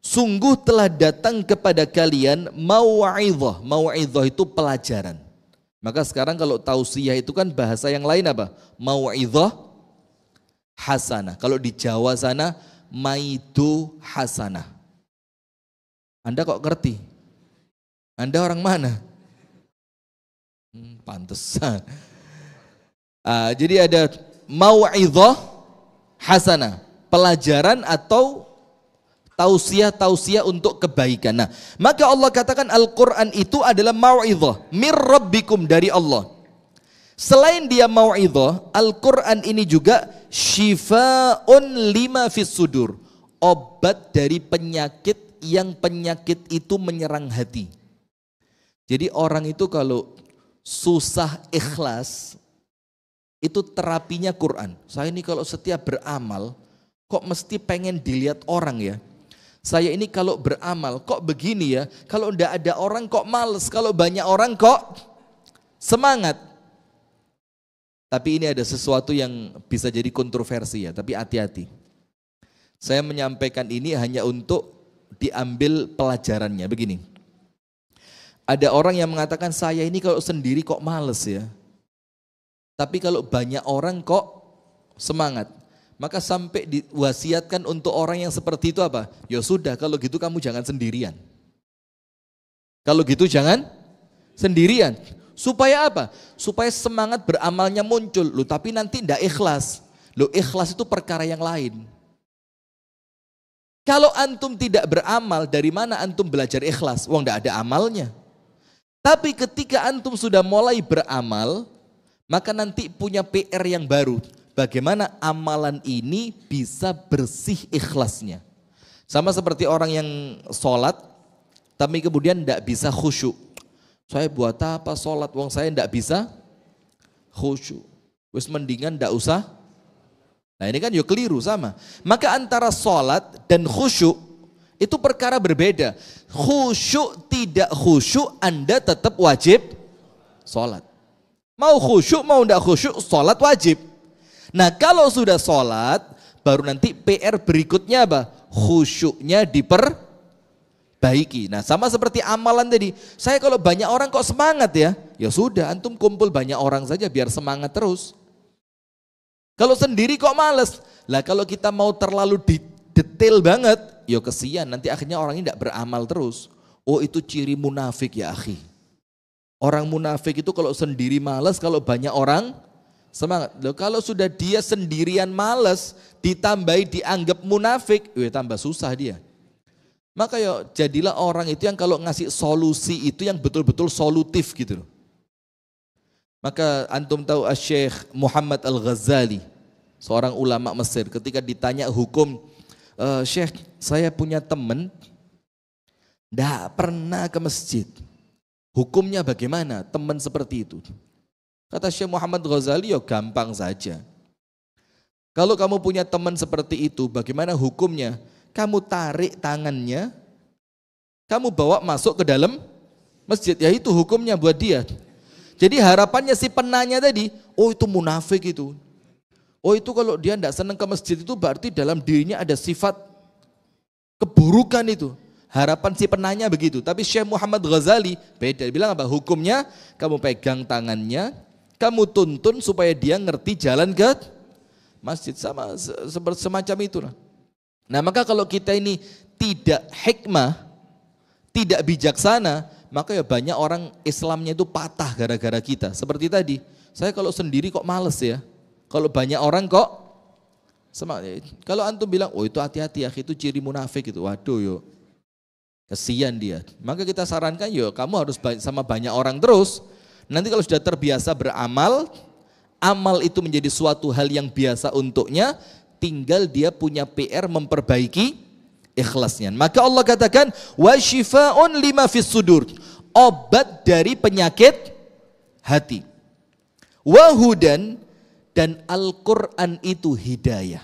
sungguh telah datang kepada kalian mau'izah. Mau'izah itu pelajaran. Maka sekarang kalau tausiyah itu kan bahasa yang lain apa? Mau'izah hasanah. Kalau di Jawa sana maidu hasanah. Anda kok ngerti? Anda orang mana? Pantesan. Jadi ada mau'izah hasanah, pelajaran atau tausiah untuk kebaikan. Nah, maka Allah katakan Al-Quran itu adalah mau'izah mir rabbikum, dari Allah. Selain dia mau'izah, Al-Quran ini juga syifa'un lima fis sudur, obat dari penyakit yang penyakit itu menyerang hati. Jadi orang itu kalau susah ikhlas, itu terapinya Quran. Saya ini kalau setiap beramal, kok mesti pengen dilihat orang ya. Saya ini kalau beramal, kok begini ya. Kalau enggak ada orang kok males, kalau banyak orang kok semangat. Tapi ini ada sesuatu yang bisa jadi kontroversi ya, tapi hati-hati. Saya menyampaikan ini hanya untuk diambil pelajarannya. Begini, ada orang yang mengatakan saya ini kalau sendiri kok males ya. Tapi kalau banyak orang kok semangat. Maka sampai diwasiatkan untuk orang yang seperti itu apa? Ya sudah, kalau gitu kamu jangan sendirian. Kalau gitu jangan sendirian. Supaya apa? Supaya semangat beramalnya muncul. Loh, tapi nanti tidak ikhlas. Loh, ikhlas itu perkara yang lain. Kalau antum tidak beramal, dari mana antum belajar ikhlas? Wong tidak ada amalnya. Tapi ketika antum sudah mulai beramal, maka nanti punya PR yang baru. Bagaimana amalan ini bisa bersih ikhlasnya. Sama seperti orang yang sholat, tapi kemudian tidak bisa khusyuk. Saya buat apa sholat, wong saya tidak bisa khusyuk. Wis mendingan tidak usah. Nah ini kan yuk keliru sama. Maka antara sholat dan khusyuk itu perkara berbeda. Khusyuk tidak khusyuk, Anda tetap wajib sholat. Mau khusyuk, mau tidak khusyuk, sholat wajib. Nah kalau sudah sholat, baru nanti PR berikutnya apa? Khusyuknya diperbaiki. Nah sama seperti amalan tadi. Saya kalau banyak orang kok semangat ya? Ya sudah, antum kumpul banyak orang saja biar semangat terus. Kalau sendiri kok males? Lah kalau kita mau terlalu detail banget, ya kesian. Nanti akhirnya orang ini tidak beramal terus. Oh itu ciri munafik ya akhi. Orang munafik itu kalau sendiri malas, kalau banyak orang semangat. Loh, kalau sudah dia sendirian malas, ditambahi dianggap munafik, tambah susah dia. Maka ya jadilah orang itu yang kalau ngasih solusi itu yang betul-betul solutif gitu. Maka antum tahu Syekh Muhammad Al-Ghazali, seorang ulama Mesir, ketika ditanya hukum, Syekh saya punya teman tidak pernah ke masjid. Hukumnya bagaimana teman seperti itu? Kata Syekh Muhammad Ghazali, ya gampang saja. Kalau kamu punya teman seperti itu, bagaimana hukumnya? Kamu tarik tangannya, kamu bawa masuk ke dalam masjid. Ya itu hukumnya buat dia. Jadi harapannya si penanya tadi, oh itu munafik itu. Oh itu kalau dia tidak senang ke masjid itu berarti dalam dirinya ada sifat keburukan itu. Harapan si penanya begitu, tapi Syekh Muhammad Ghazali beda. Dia bilang apa? Hukumnya kamu pegang tangannya, kamu tuntun supaya dia ngerti jalan ke masjid, sama semacam itulah. Nah maka kalau kita ini tidak hikmah, tidak bijaksana, maka ya banyak orang Islamnya itu patah gara-gara kita. Seperti tadi, saya kalau sendiri kok males ya, kalau banyak orang kok semangat. Kalau antum bilang, oh itu hati-hati ya, itu ciri munafik itu. Waduh yuk. Kesian dia. Maka kita sarankan yuk kamu harus sama banyak orang terus. Nanti kalau sudah terbiasa beramal, amal itu menjadi suatu hal yang biasa untuknya, tinggal dia punya PR memperbaiki ikhlasnya. Maka Allah katakan wa syifaa'un lima fis sudur, obat dari penyakit hati. Wa hudan, dan Al-Qur'an itu hidayah.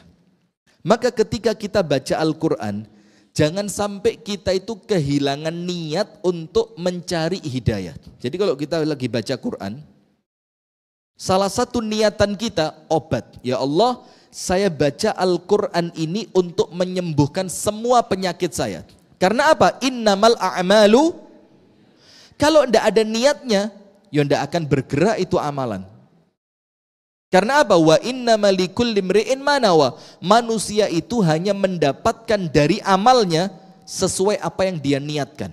Maka ketika kita baca Al-Qur'an, jangan sampai kita itu kehilangan niat untuk mencari hidayah. Jadi kalau kita lagi baca Quran, salah satu niatan kita obat. Ya Allah, saya baca Al-Quran ini untuk menyembuhkan semua penyakit saya. Karena apa? Innamal a'malu. Kalau tidak ada niatnya, ya tidak akan bergerak itu amalan. Karena apa? Wa innamal likulli imri'in ma nawa. Manusia itu hanya mendapatkan dari amalnya sesuai apa yang dia niatkan.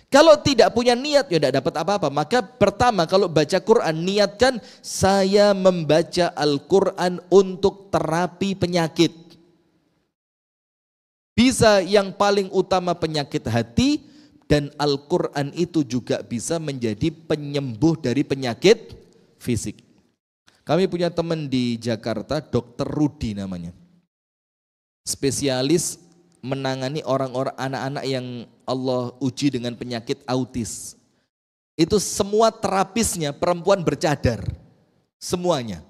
Kalau tidak punya niat, ya tidak dapat apa-apa. Maka pertama kalau baca Quran, niatkan saya membaca Al-Quran untuk terapi penyakit. Bisa yang paling utama penyakit hati, dan Al-Quran itu juga bisa menjadi penyembuh dari penyakit fisik. Kami punya teman di Jakarta, Dr. Rudi namanya. Spesialis menangani orang-orang anak-anak yang Allah uji dengan penyakit autis. Itu semua terapisnya perempuan bercadar. Semuanya.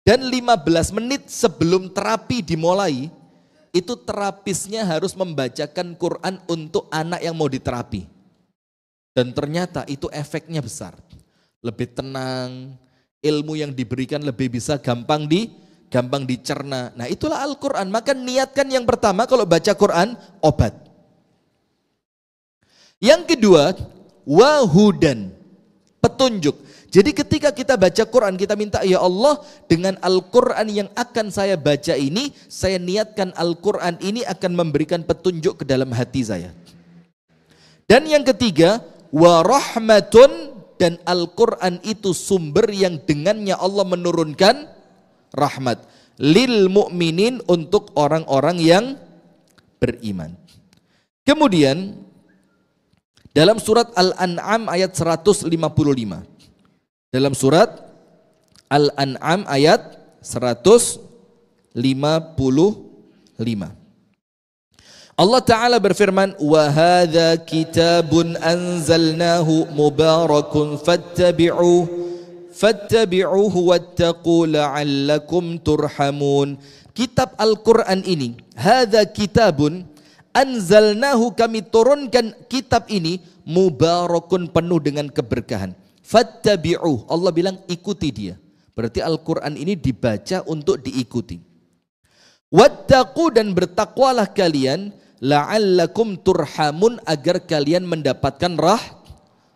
Dan 15 menit sebelum terapi dimulai, itu terapisnya harus membacakan Quran untuk anak yang mau diterapi. Dan ternyata itu efeknya besar. Lebih tenang, ilmu yang diberikan lebih bisa gampang dicerna. Nah itulah Al-Quran. Maka niatkan yang pertama kalau baca Quran, obat. Yang kedua, wahudan, petunjuk. Jadi ketika kita baca Quran, kita minta, ya Allah, dengan Al-Quran yang akan saya baca ini, saya niatkan Al-Quran ini akan memberikan petunjuk ke dalam hati saya. Dan yang ketiga, warahmatun, dan Al-Quran itu sumber yang dengannya Allah menurunkan rahmat lil mu'minin, untuk orang-orang yang beriman. Kemudian dalam surat Al-An'am ayat 155. Dalam surat Al-An'am ayat 155. Allah Ta'ala berfirman, wa hadza kitabun anzalnahu mubarakun fattabi'uhu wattaqu la'allakum turhamun. Kitab Al-Quran ini, hadza kitabun anzalnahu, kami turunkan kitab ini, mubarakun, penuh dengan keberkahan. Fattabi'uh, Allah bilang ikuti dia. Berarti Al-Quran ini dibaca untuk diikuti. Wattaqu, dan bertakwalah kalian, la'allakum turhamun, agar kalian mendapatkan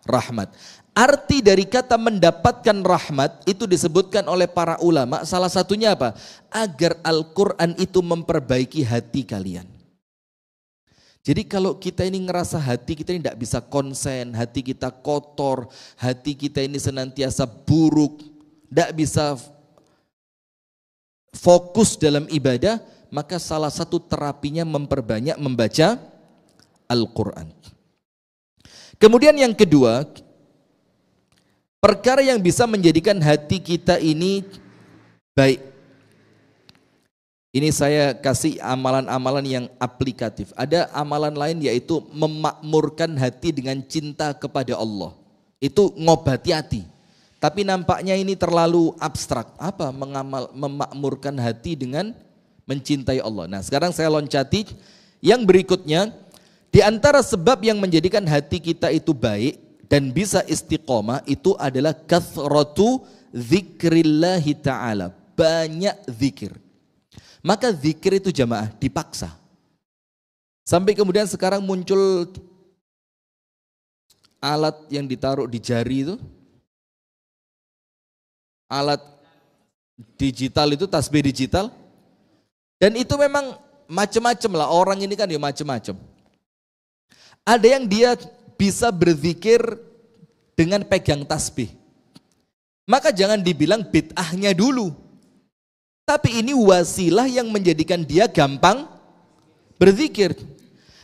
rahmat. Arti dari kata mendapatkan rahmat itu disebutkan oleh para ulama, salah satunya apa? Agar Al-Quran itu memperbaiki hati kalian. Jadi kalau kita ini ngerasa hati kita ini tidak bisa konsen, hati kita kotor, hati kita ini senantiasa buruk, tidak bisa fokus dalam ibadah, maka salah satu terapinya memperbanyak membaca Al-Quran. Kemudian yang kedua, perkara yang bisa menjadikan hati kita ini baik. Ini saya kasih amalan-amalan yang aplikatif. Ada amalan lain yaitu memakmurkan hati dengan cinta kepada Allah. Itu ngobati hati. Tapi nampaknya ini terlalu abstrak. Apa memakmurkan hati dengan mencintai Allah? Nah sekarang saya loncati yang berikutnya. Di antara sebab yang menjadikan hati kita itu baik dan bisa istiqomah itu adalah kathratu dzikrillahi ta'ala. Banyak zikir. Maka zikir itu jamaah dipaksa. Sampai kemudian sekarang muncul alat yang ditaruh di jari itu. Alat digital itu, tasbih digital. Dan itu memang macam-macam lah, orang ini kan ya macam-macam. Ada yang dia bisa berzikir dengan pegang tasbih. Maka jangan dibilang bid'ahnya dulu. Tapi ini wasilah yang menjadikan dia gampang berzikir.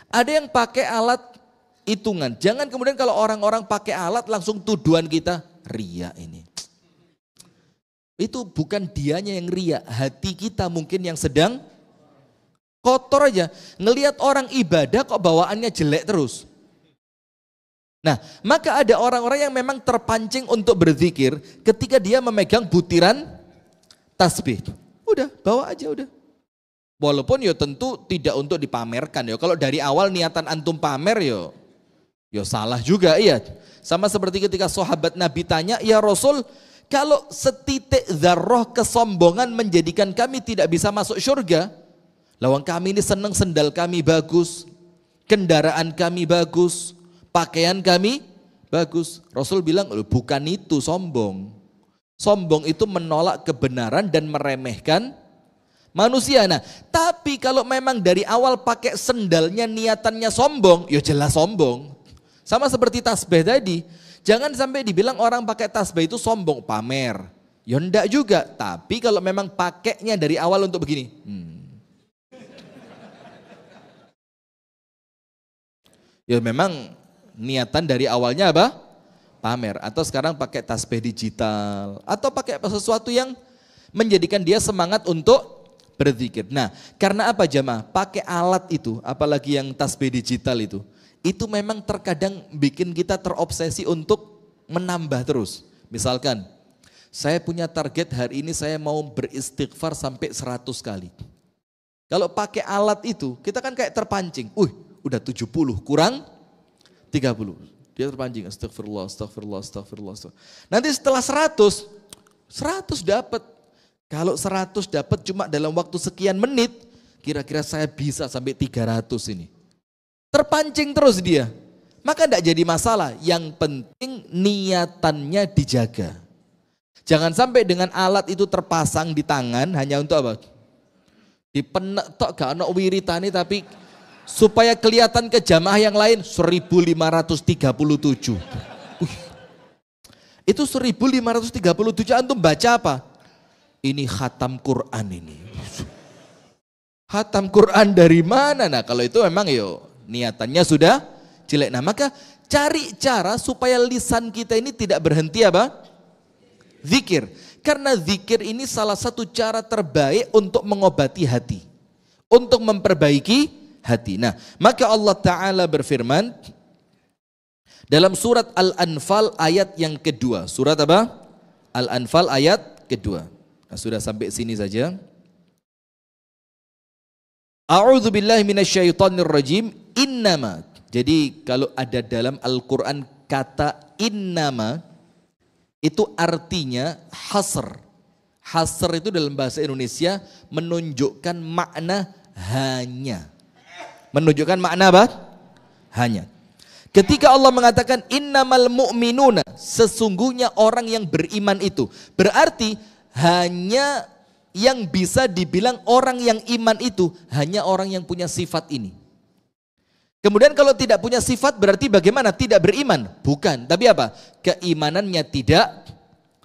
Ada yang pakai alat hitungan. Jangan kemudian kalau orang-orang pakai alat langsung tuduhan kita, riya ini. Itu bukan dianya yang ria, hati kita mungkin yang sedang kotor aja. Ngelihat orang ibadah kok bawaannya jelek terus. Nah, maka ada orang-orang yang memang terpancing untuk berzikir ketika dia memegang butiran tasbih. Udah, bawa aja udah. Walaupun ya tentu tidak untuk dipamerkan ya. Kalau dari awal niatan antum pamer ya salah juga iya. Sama seperti ketika sahabat Nabi tanya, "Ya Rasul, kalau setitik zarroh kesombongan menjadikan kami tidak bisa masuk surga, lawang kami ini senang sendal kami bagus, kendaraan kami bagus, pakaian kami bagus." Rasul bilang, bukan itu sombong. Sombong itu menolak kebenaran dan meremehkan manusia. Nah, tapi kalau memang dari awal pakai sendalnya niatannya sombong, ya jelas sombong. Sama seperti tasbih tadi. Jangan sampai dibilang orang pakai tasbih itu sombong, pamer. Ya enggak juga, tapi kalau memang pakainya dari awal untuk begini. Ya memang niatan dari awalnya apa? Pamer. Atau sekarang pakai tasbih digital. Atau pakai sesuatu yang menjadikan dia semangat untuk berzikir. Nah, karena apa jamaah? Pakai alat itu, apalagi yang tasbih digital itu memang terkadang bikin kita terobsesi untuk menambah terus. Misalkan, saya punya target hari ini saya mau beristighfar sampai 100 kali. Kalau pakai alat itu, kita kan kayak terpancing. Udah 70 kurang 30. Dia terpancing, astagfirullah, astagfirullah, astagfirullah. Nanti setelah 100 dapat. Kalau 100 dapat cuma dalam waktu sekian menit, kira-kira saya bisa sampai 300 ini. Terpancing terus dia. Maka tidak jadi masalah. Yang penting niatannya dijaga. Jangan sampai dengan alat itu terpasang di tangan hanya untuk apa? Dipenek tok gak ono wiritane tapi supaya kelihatan ke jamaah yang lain 1537. Itu 1537 antum baca apa? Ini khatam Quran ini. Khatam Quran dari mana? Nah, kalau itu memang niatannya sudah jelek. Nah, maka cari cara supaya lisan kita ini tidak berhenti apa? Zikir. Karena zikir ini salah satu cara terbaik untuk mengobati hati. Untuk memperbaiki hati. Nah, maka Allah Ta'ala berfirman dalam surat Al-Anfal ayat yang kedua. Surat apa? Al-Anfal ayat kedua. Nah, sudah sampai sini saja. A'udzu billahi minasyaitonir rajim. Innama. Jadi kalau ada dalam Al-Qur'an kata innama itu artinya hasr. Hasr itu dalam bahasa Indonesia menunjukkan makna hanya. Menunjukkan makna apa? Hanya. Ketika Allah mengatakan innamal mu'minuna, sesungguhnya orang yang beriman itu, berarti hanya yang bisa dibilang orang yang iman itu hanya orang yang punya sifat ini. Kemudian kalau tidak punya sifat berarti bagaimana? Tidak beriman. Bukan, tapi apa? Keimanannya tidak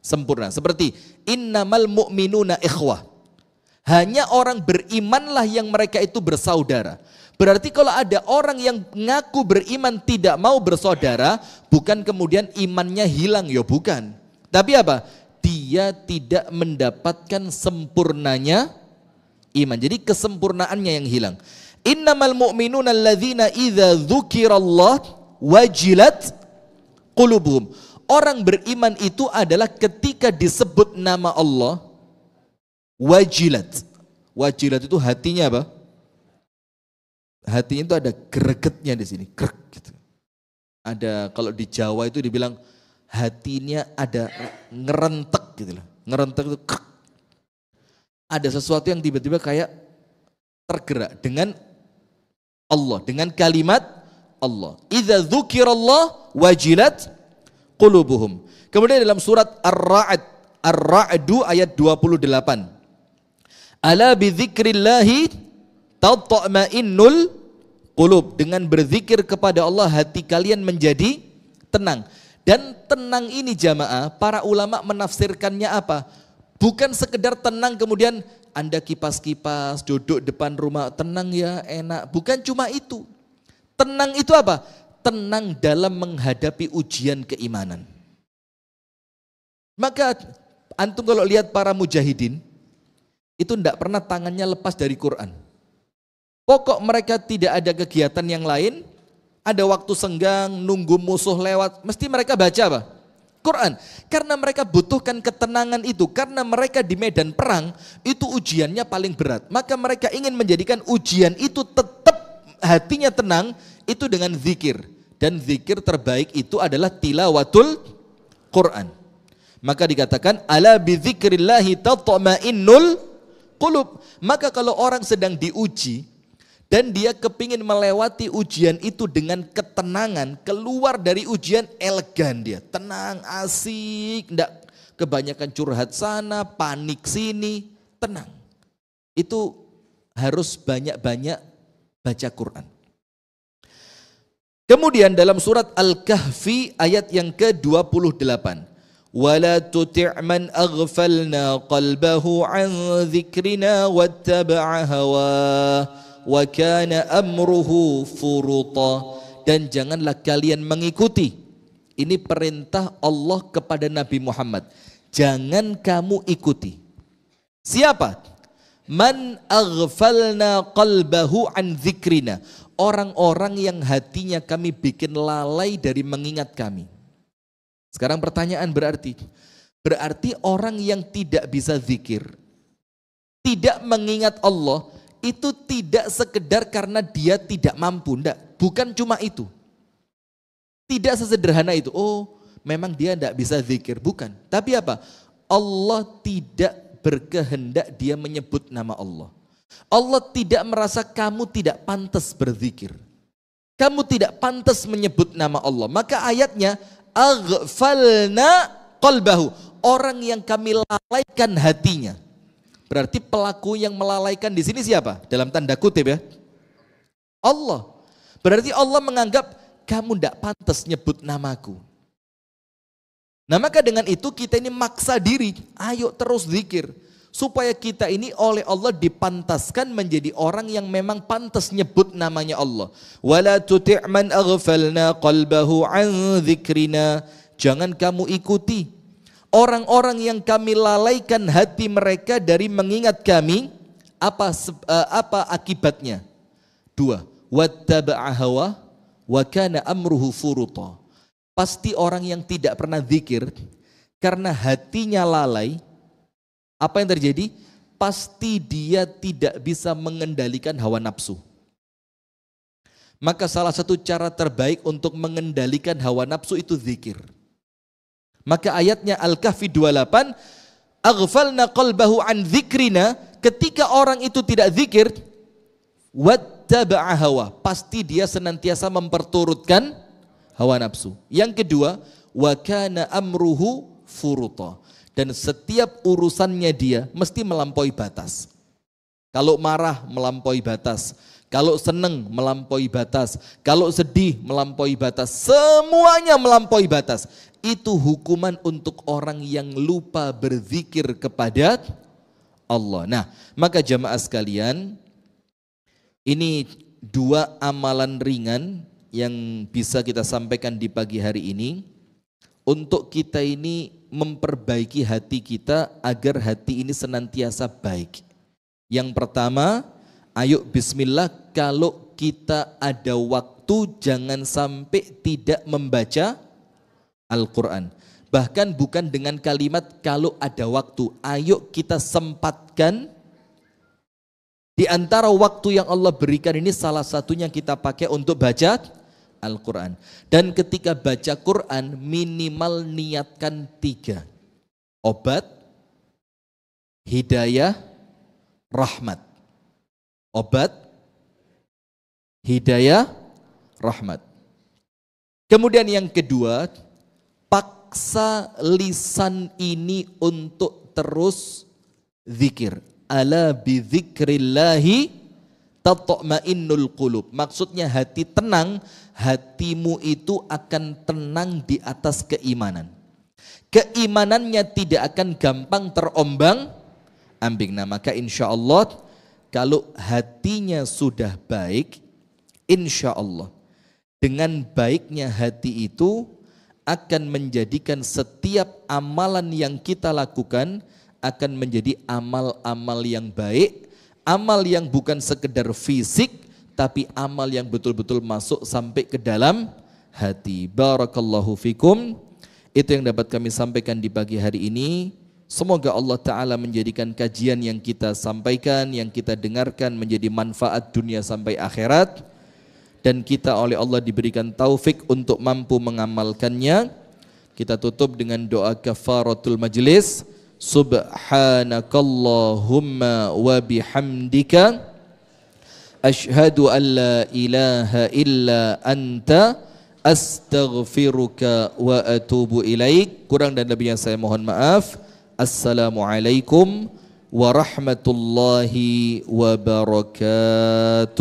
sempurna. Seperti innamal mu'minuna ikhwah. Hanya orang berimanlah yang mereka itu bersaudara. Berarti kalau ada orang yang ngaku beriman tidak mau bersaudara, bukan kemudian imannya hilang, ya bukan. Tapi apa? Dia tidak mendapatkan sempurnanya iman. Jadi kesempurnaannya yang hilang. Innamal mu'minuna alladzina idza dzukirallah wajilat qulubuhum. Orang beriman itu adalah ketika disebut nama Allah wajilat. Wajilat itu hatinya apa? Hatinya itu ada gregetnya di sini, greg gitu. Ada kalau di Jawa itu dibilang hatinya ada ngerentek gitu loh. Ngerentek itu krek. Ada sesuatu yang tiba-tiba kayak tergerak dengan Allah, dengan kalimat Allah. Idza dzukirallah wajilat qulubuhum. Kemudian dalam surat Ar-Ra'd, Ar-Ra'du ayat 28. Ala bi dzikrillahi tatma'innul qulub. Dengan berzikir kepada Allah hati kalian menjadi tenang. Dan tenang ini jamaah, para ulama menafsirkannya apa? Bukan sekedar tenang kemudian Anda kipas-kipas, duduk depan rumah, tenang ya, enak. Bukan cuma itu. Tenang itu apa? Tenang dalam menghadapi ujian keimanan. Maka Antum kalau lihat para mujahidin, itu tidak pernah tangannya lepas dari Quran. Pokok mereka tidak ada kegiatan yang lain, ada waktu senggang, nunggu musuh lewat, mesti mereka baca apa? Quran. Karena mereka butuhkan ketenangan itu, karena mereka di medan perang, itu ujiannya paling berat. Maka mereka ingin menjadikan ujian itu tetap hatinya tenang, itu dengan zikir. Dan zikir terbaik itu adalah tilawatul Quran. Maka dikatakan, ala bizikrillahi tatma'innul qulub. Maka kalau orang sedang diuji, dan dia kepingin melewati ujian itu dengan ketenangan, keluar dari ujian elegan dia, tenang, asik, enggak kebanyakan curhat sana, panik sini, tenang. Itu harus banyak-banyak baca Quran. Kemudian dalam surat Al-Kahfi ayat yang ke-28, wala tuti' man aghfalna qalbahu an dzikrina wattaba'a hawah wa kana amruhu furuta. Dan janganlah kalian mengikuti, ini perintah Allah kepada Nabi Muhammad, jangan kamu ikuti siapa? Man aghfalna qalbahu an dzikrina, orang-orang yang hatinya kami bikin lalai dari mengingat kami. Sekarang pertanyaan berarti orang yang tidak bisa zikir, tidak mengingat Allah, itu tidak sekedar karena dia tidak mampu, enggak, bukan cuma itu. Tidak sesederhana itu. Oh, memang dia enggak bisa zikir, bukan. Tapi apa? Allah tidak berkehendak dia menyebut nama Allah. Allah tidak merasa kamu tidak pantas berzikir. Kamu tidak pantas menyebut nama Allah. Maka ayatnya aghfalna qalbahu, orang yang kami lalaikan hatinya. Berarti pelaku yang melalaikan di sini siapa? Dalam tanda kutip ya. Allah. Berarti Allah menganggap kamu tidak pantas nyebut namaku. Nah maka dengan itu kita ini maksa diri, ayo terus zikir. Supaya kita ini oleh Allah dipantaskan menjadi orang yang memang pantas nyebut namanya Allah. Wala tuti' man aghfalna qalbahu an dzikrina, jangan kamu ikuti orang-orang yang kami lalaikan hati mereka dari mengingat kami. Apa akibatnya? 2. Wattaba'a hawa wa kana amruhu furuta. Pasti orang yang tidak pernah zikir karena hatinya lalai, apa yang terjadi? Pasti dia tidak bisa mengendalikan hawa nafsu. Maka salah satu cara terbaik untuk mengendalikan hawa nafsu itu zikir. Maka ayatnya Al-Kahfi 28, aghfalna qalbahu an dzikrina, ketika orang itu tidak zikir, wattaba'a hawa, pasti dia senantiasa memperturutkan hawa nafsu. Yang kedua, wa kana amruhu furuta, dan setiap urusannya dia mesti melampaui batas. Kalau marah melampaui batas, kalau senang melampaui batas, kalau sedih melampaui batas, semuanya melampaui batas. Itu hukuman untuk orang yang lupa berzikir kepada Allah. Nah, maka jamaah sekalian, ini 2 amalan ringan yang bisa kita sampaikan di pagi hari ini untuk kita ini memperbaiki hati kita agar hati ini senantiasa baik. Yang pertama, ayo bismillah, kalau kita ada waktu jangan sampai tidak membaca Al-Quran. Bahkan bukan dengan kalimat kalau ada waktu, ayo kita sempatkan. Di antara waktu yang Allah berikan ini salah satunya kita pakai untuk baca Al-Quran. Dan ketika baca Quran minimal niatkan 3. Obat, hidayah, rahmat. Obat, hidayah, rahmat. Kemudian yang kedua, paksa lisan ini untuk terus zikir. Ala bidzikrillahi tatma'innul qulub. Maksudnya hati tenang, hatimu itu akan tenang di atas keimanan. Keimanannya tidak akan gampang terombang-ambing. Nah, maka insya Allah kalau hatinya sudah baik, insya Allah dengan baiknya hati itu akan menjadikan setiap amalan yang kita lakukan akan menjadi amal-amal yang baik, amal yang bukan sekedar fisik, tapi amal yang betul-betul masuk sampai ke dalam hati. Barakallahu fikum. Itu yang dapat kami sampaikan di pagi hari ini. Semoga Allah Ta'ala menjadikan kajian yang kita sampaikan, yang kita dengarkan menjadi manfaat dunia sampai akhirat. Dan kita oleh Allah diberikan taufik untuk mampu mengamalkannya. Kita tutup dengan doa kafaratul majlis. Subhanakallahumma wa bihamdika asyhadu an la ilaha illa anta astaghfiruka wa atubu ilaik. Kurang dan lebihnya saya mohon maaf. Assalamualaikum warahmatullahi wabarakatuh.